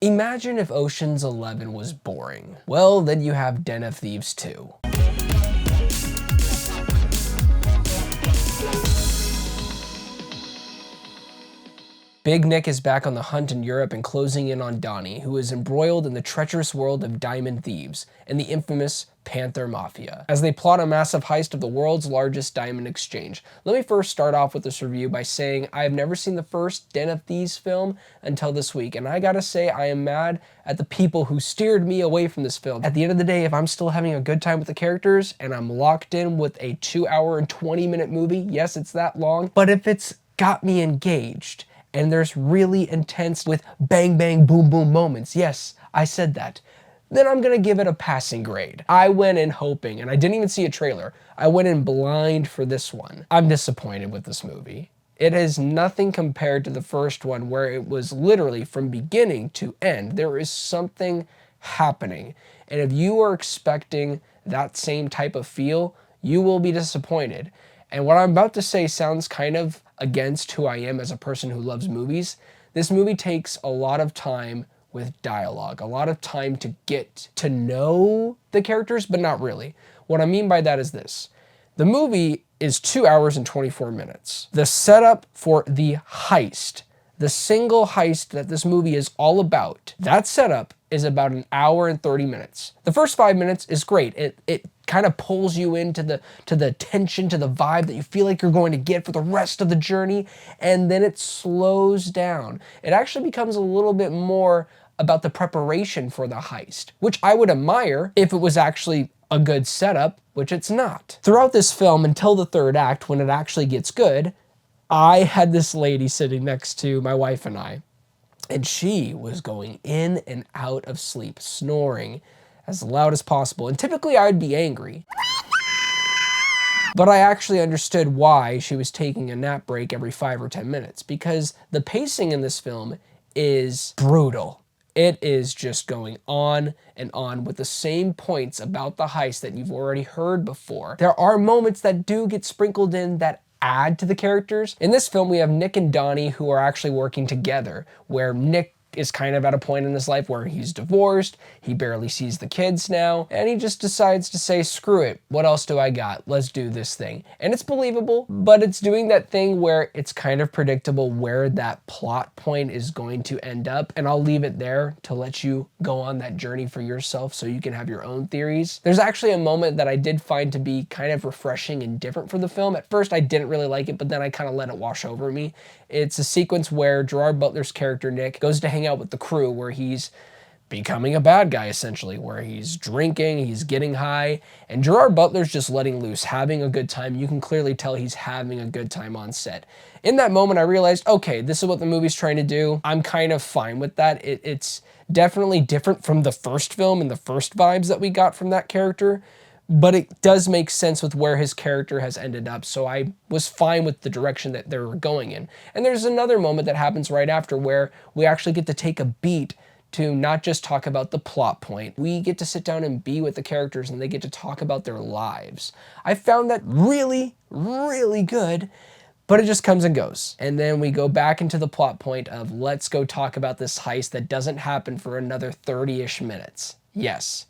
Imagine if Ocean's 11 was boring. Well, then you have Den of Thieves 2. Big Nick is back on the hunt in Europe and closing in on Donnie, who is embroiled in the treacherous world of diamond thieves and the infamous Panther Mafia, as they plot a massive heist of the world's largest diamond exchange. Let me first start off with this review by saying I have never seen the first Den of Thieves film until this week, and I gotta say I am mad at the people who steered me away from this film. At the end of the day, if I'm still having a good time with the characters and I'm locked in with a 2-hour and 20-minute movie, yes, it's that long, but if it's got me engaged, and there's really intense with bang bang boom boom moments, yes, I said that, then I'm gonna give it a passing grade. I went in hoping, and I didn't even see a trailer, I went in blind for this one. I'm disappointed with this movie. It is nothing compared to the first one where it was literally from beginning to end. There is something happening. And if you are expecting that same type of feel, you will be disappointed. And what I'm about to say sounds kind of against who I am as a person who loves movies. This movie takes a lot of time with dialogue, a lot of time to get to know the characters, but not really. What I mean by that is this. The movie is 2 hours and 24 minutes. The setup for the heist, the single heist that this movie is all about, that setup is about 1 hour and 30 minutes. The first 5 minutes is great. It kind of pulls you into the tension, to the vibe that you feel like you're going to get for the rest of the journey, and then it slows down. It actually becomes a little bit more about the preparation for the heist, which I would admire if it was actually a good setup, which it's not. Throughout this film, until the third act, when it actually gets good, I had this lady sitting next to my wife and I, and she was going in and out of sleep, snoring as loud as possible. And typically I would be angry, but I actually understood why she was taking a nap break every 5 or 10 minutes, because the pacing in this film is brutal. It is just going on and on with the same points about the heist that you've already heard before. There are moments that do get sprinkled in that add to the characters. In this film, we have Nick and Donnie who are actually working together, where Nick is kind of at a point in his life where he's divorced, he barely sees the kids now, and he just decides to say, screw it, what else do I got? Let's do this thing. And it's believable, but it's doing that thing where it's kind of predictable where that plot point is going to end up, and I'll leave it there to let you go on that journey for yourself so you can have your own theories. There's actually a moment that I did find to be kind of refreshing and different for the film. At first, I didn't really like it, but then I kind of let it wash over me. It's a sequence where Gerard Butler's character, Nick, goes to hang out with the crew, where he's becoming a bad guy, essentially, where he's drinking, he's getting high, and Gerard Butler's just letting loose, having a good time. You can clearly tell he's having a good time on set. In that moment, I realized, okay, this is what the movie's trying to do. I'm kind of fine with that. It's definitely different from the first film and the first vibes that we got from that character, but it does make sense with where his character has ended up, so I was fine with the direction that they were going in. And there's another moment that happens right after where we actually get to take a beat to not just talk about the plot point. We get to sit down and be with the characters, and they get to talk about their lives. I found that really, really good, but it just comes and goes. And then we go back into the plot point of let's go talk about this heist that doesn't happen for another 30-ish minutes. Yes,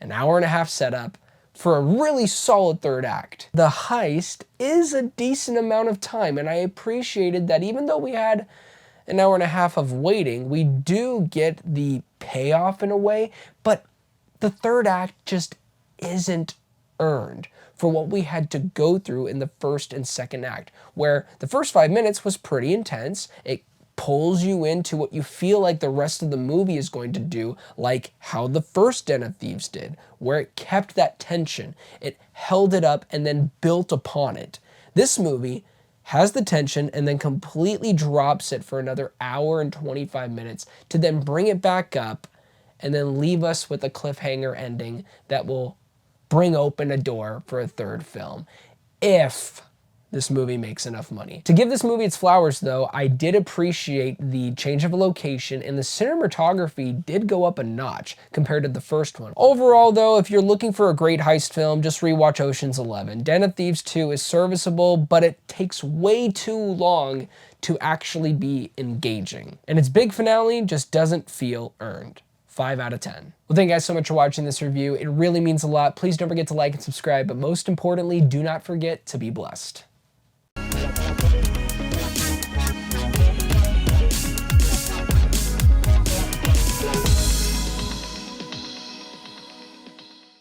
1.5 hour setup for a really solid third act. The heist is a decent amount of time, and I appreciated that even though we had 1.5 hours of waiting, we do get the payoff in a way, but the third act just isn't earned for what we had to go through in the first and second act, where the first 5 minutes was pretty intense. It pulls you into what you feel like the rest of the movie is going to do, like how the first Den of Thieves did, where it kept that tension, it held it up and then built upon it. This movie has the tension and then completely drops it for another 1 hour and 25 minutes to then bring it back up and then leave us with a cliffhanger ending that will bring open a door for a third film, if this movie makes enough money. To give this movie its flowers though, I did appreciate the change of location, and the cinematography did go up a notch compared to the first one. Overall though, if you're looking for a great heist film, just rewatch Ocean's 11. Den of Thieves 2 is serviceable, but it takes way too long to actually be engaging. And its big finale just doesn't feel earned. 5 out of 10. Well, thank you guys so much for watching this review. It really means a lot. Please don't forget to like and subscribe, but most importantly, do not forget to be blessed.